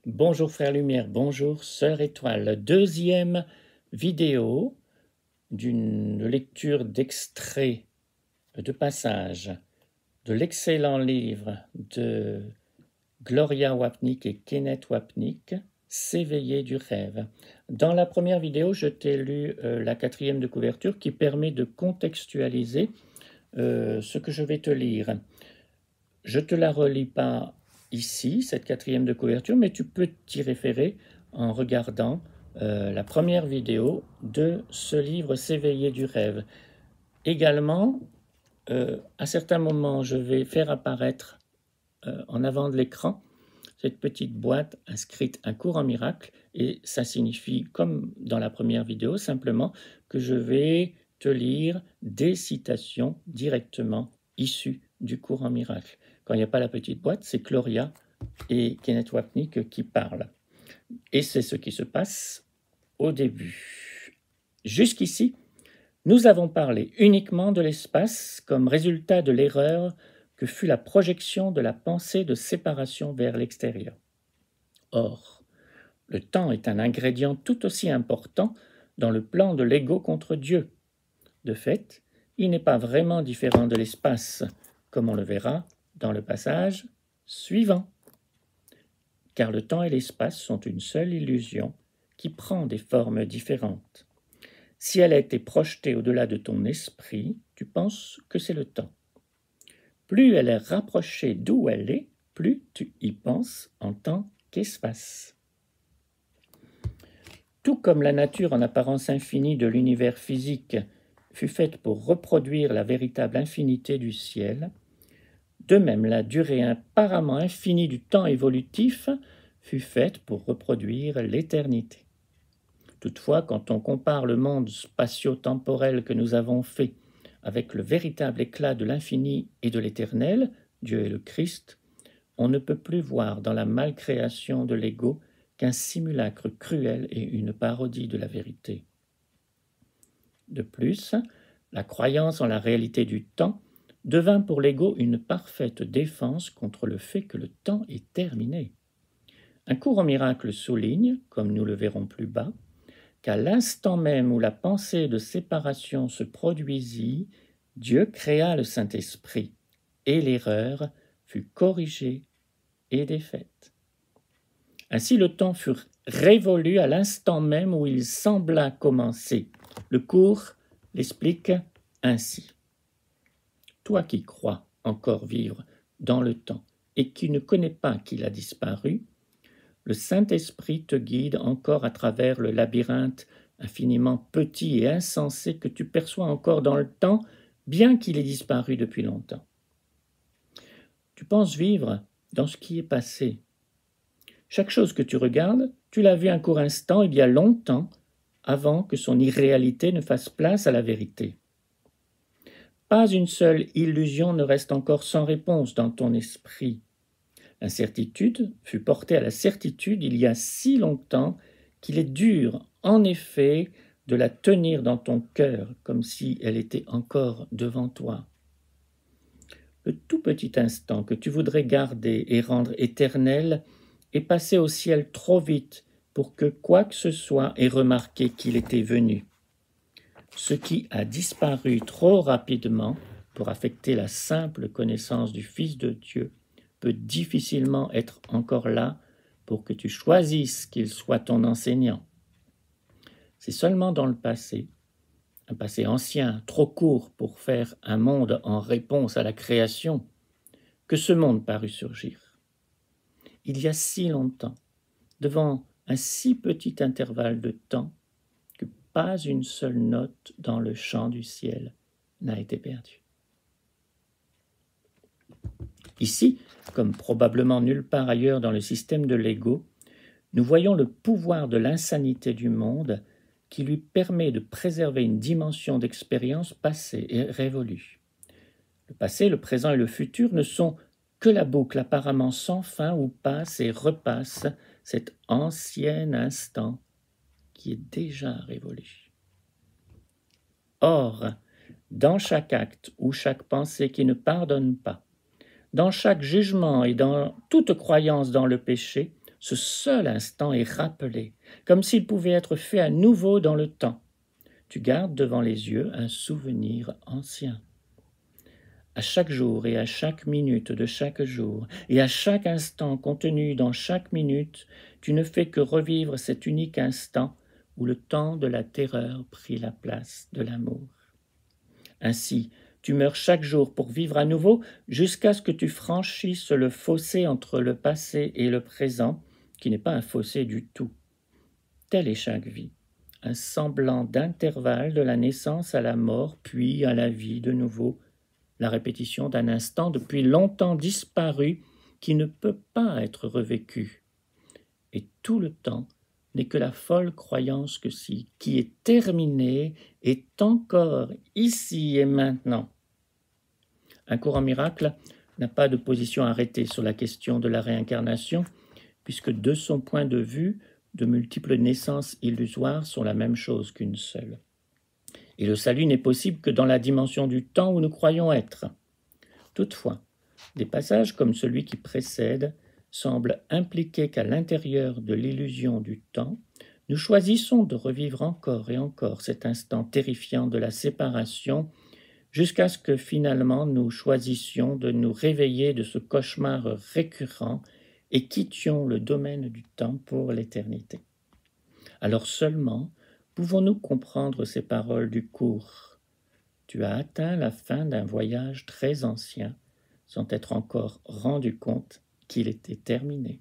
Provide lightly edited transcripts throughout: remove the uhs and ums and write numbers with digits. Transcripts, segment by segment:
Bonjour frère Lumière, bonjour sœur Étoile. Deuxième vidéo d'une lecture d'extraits de passages de l'excellent livre de Gloria Wapnick et Kenneth Wapnick, S'éveiller du rêve. Dans la première vidéo, je t'ai lu la 4e de couverture qui permet de contextualiser ce que je vais te lire. Je ne te la relis pas ici, cette 4e de couverture, mais tu peux t'y référer en regardant la première vidéo de ce livre S'éveiller du rêve. Également, à certains moments, je vais faire apparaître en avant de l'écran cette petite boîte inscrite un cours en miracle, et ça signifie, comme dans la première vidéo, simplement que je vais te lire des citations directement issues du cours en miracle. Quand il n'y a pas la petite boîte, c'est Gloria et Kenneth Wapnick qui parlent. Et c'est ce qui se passe au début. Jusqu'ici, nous avons parlé uniquement de l'espace comme résultat de l'erreur que fut la projection de la pensée de séparation vers l'extérieur. Or, le temps est un ingrédient tout aussi important dans le plan de l'ego contre Dieu. De fait, il n'est pas vraiment différent de l'espace, comme on le verra dans le passage suivant. Car le temps et l'espace sont une seule illusion qui prend des formes différentes. Si elle a été projetée au-delà de ton esprit, tu penses que c'est le temps. Plus elle est rapprochée d'où elle est, plus tu y penses en tant qu'espace. Tout comme la nature en apparence infinie de l'univers physique fut faite pour reproduire la véritable infinité du ciel, de même la durée apparemment infinie du temps évolutif fut faite pour reproduire l'éternité. Toutefois, quand on compare le monde spatio-temporel que nous avons fait avec le véritable éclat de l'infini et de l'éternel, Dieu et le Christ, on ne peut plus voir dans la malcréation de l'ego qu'un simulacre cruel et une parodie de la vérité. De plus, la croyance en la réalité du temps devint pour l'ego une parfaite défense contre le fait que le temps est terminé. Un cours en miracle souligne, comme nous le verrons plus bas, qu'à l'instant même où la pensée de séparation se produisit, Dieu créa le Saint-Esprit, et l'erreur fut corrigée et défaite. Ainsi le temps fut révolu à l'instant même où il sembla commencer. Le cours l'explique ainsi. Toi qui crois encore vivre dans le temps et qui ne connais pas qu'il a disparu, le Saint-Esprit te guide encore à travers le labyrinthe infiniment petit et insensé que tu perçois encore dans le temps, bien qu'il ait disparu depuis longtemps. Tu penses vivre dans ce qui est passé. Chaque chose que tu regardes, tu l'as vue un court instant il y a longtemps, avant que son irréalité ne fasse place à la vérité. Pas une seule illusion ne reste encore sans réponse dans ton esprit. L'incertitude fut portée à la certitude il y a si longtemps qu'il est dur, en effet, de la tenir dans ton cœur comme si elle était encore devant toi. Le tout petit instant que tu voudrais garder et rendre éternel est passé au ciel trop vite pour que quoi que ce soit ait remarqué qu'il était venu. Ce qui a disparu trop rapidement pour affecter la simple connaissance du Fils de Dieu peut difficilement être encore là pour que tu choisisses qu'il soit ton enseignant. C'est seulement dans le passé, un passé ancien, trop court pour faire un monde en réponse à la création, que ce monde parut surgir. Il y a si longtemps, devant un si petit intervalle de temps, que pas une seule note dans le chant du ciel n'a été perdue. Ici, comme probablement nulle part ailleurs dans le système de l'ego, nous voyons le pouvoir de l'insanité du monde qui lui permet de préserver une dimension d'expérience passée et révolue. Le passé, le présent et le futur ne sont que la boucle apparemment sans fin où passe et repasse cet ancien instant qui est déjà révolu. Or, dans chaque acte ou chaque pensée qui ne pardonne pas, dans chaque jugement et dans toute croyance dans le péché, ce seul instant est rappelé, comme s'il pouvait être fait à nouveau dans le temps. Tu gardes devant les yeux un souvenir ancien. À chaque jour et à chaque minute de chaque jour, et à chaque instant contenu dans chaque minute, tu ne fais que revivre cet unique instant où le temps de la terreur prit la place de l'amour. Ainsi, tu meurs chaque jour pour vivre à nouveau jusqu'à ce que tu franchisses le fossé entre le passé et le présent, qui n'est pas un fossé du tout. Telle est chaque vie, un semblant d'intervalle de la naissance à la mort, puis à la vie de nouveau, la répétition d'un instant depuis longtemps disparu qui ne peut pas être revécu. Et tout le temps n'est que la folle croyance que si, qui est terminée, est encore ici et maintenant. Un courant miracle n'a pas de position arrêtée sur la question de la réincarnation, puisque de son point de vue, de multiples naissances illusoires sont la même chose qu'une seule. Et le salut n'est possible que dans la dimension du temps où nous croyons être. Toutefois, des passages comme celui qui précède semblent impliquer qu'à l'intérieur de l'illusion du temps, nous choisissons de revivre encore et encore cet instant terrifiant de la séparation jusqu'à ce que finalement nous choisissions de nous réveiller de ce cauchemar récurrent et quittions le domaine du temps pour l'éternité. Alors seulement pouvons-nous comprendre ces paroles du cours. Tu as atteint la fin d'un voyage très ancien, sans t'être encore rendu compte qu'il était terminé.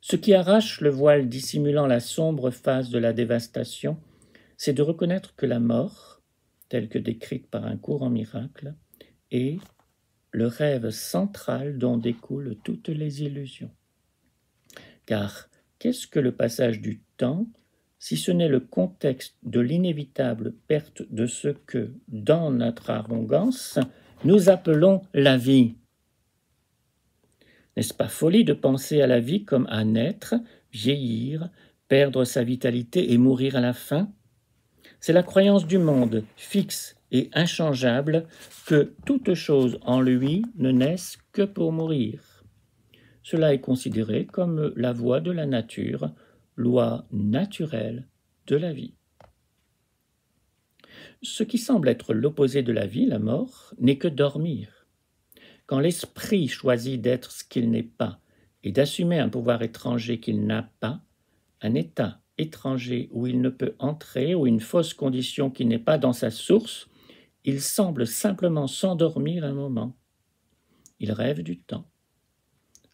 Ce qui arrache le voile dissimulant la sombre face de la dévastation, c'est de reconnaître que la mort, telle que décrite par un courant miracle, est le rêve central dont découlent toutes les illusions. Car qu'est-ce que le passage du temps, si ce n'est le contexte de l'inévitable perte de ce que, dans notre arrogance, nous appelons la vie? N'est-ce pas folie de penser à la vie comme à naître, vieillir, perdre sa vitalité et mourir à la fin? C'est la croyance du monde, fixe et inchangeable, que toute chose en lui ne naisse que pour mourir. Cela est considéré comme la voie de la nature, loi naturelle de la vie. Ce qui semble être l'opposé de la vie, la mort, n'est que dormir. Quand l'esprit choisit d'être ce qu'il n'est pas et d'assumer un pouvoir étranger qu'il n'a pas, un état étranger où il ne peut entrer ou une fausse condition qui n'est pas dans sa source, il semble simplement s'endormir un moment. Il rêve du temps,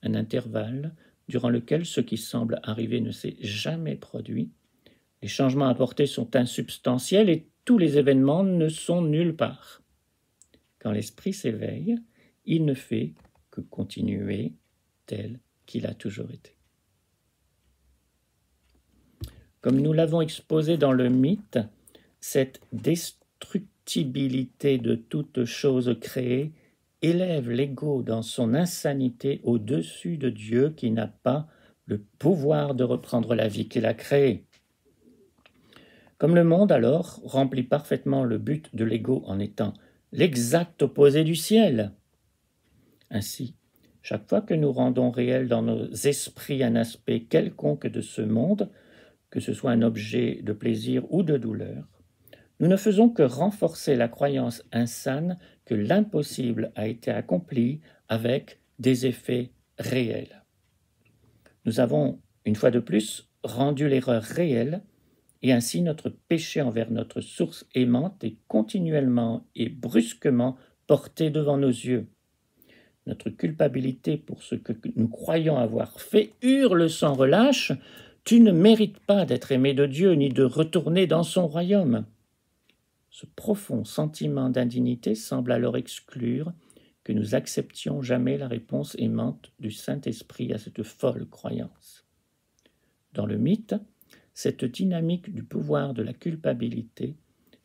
un intervalle durant lequel ce qui semble arriver ne s'est jamais produit, les changements apportés sont insubstantiels et tous les événements ne sont nulle part. Quand l'esprit s'éveille, il ne fait que continuer tel qu'il a toujours été. Comme nous l'avons exposé dans le mythe, cette destructibilité de toute chose créée élève l'ego dans son insanité au-dessus de Dieu qui n'a pas le pouvoir de reprendre la vie qu'il a créée. Comme le monde alors remplit parfaitement le but de l'ego en étant l'exact opposé du ciel. Ainsi, chaque fois que nous rendons réel dans nos esprits un aspect quelconque de ce monde, que ce soit un objet de plaisir ou de douleur, nous ne faisons que renforcer la croyance insane que l'impossible a été accompli avec des effets réels. Nous avons, une fois de plus, rendu l'erreur réelle et ainsi notre péché envers notre source aimante est continuellement et brusquement porté devant nos yeux. Notre culpabilité pour ce que nous croyons avoir fait hurle sans relâche « Tu ne mérites pas d'être aimé de Dieu ni de retourner dans son royaume ». Ce profond sentiment d'indignité semble alors exclure que nous acceptions jamais la réponse aimante du Saint-Esprit à cette folle croyance. Dans le mythe, cette dynamique du pouvoir de la culpabilité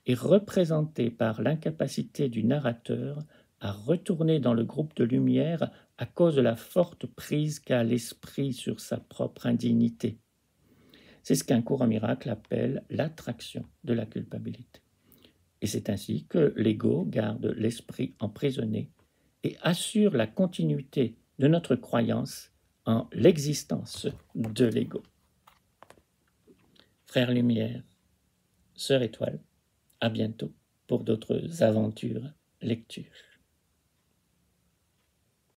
est représentée par l'incapacité du narrateur à retourner dans le groupe de lumière à cause de la forte prise qu'a l'esprit sur sa propre indignité. C'est ce qu'un courant miracle appelle l'attraction de la culpabilité. Et c'est ainsi que l'ego garde l'esprit emprisonné et assure la continuité de notre croyance en l'existence de l'ego. Frères Lumière, Sœur Étoile, à bientôt pour d'autres aventures, lectures.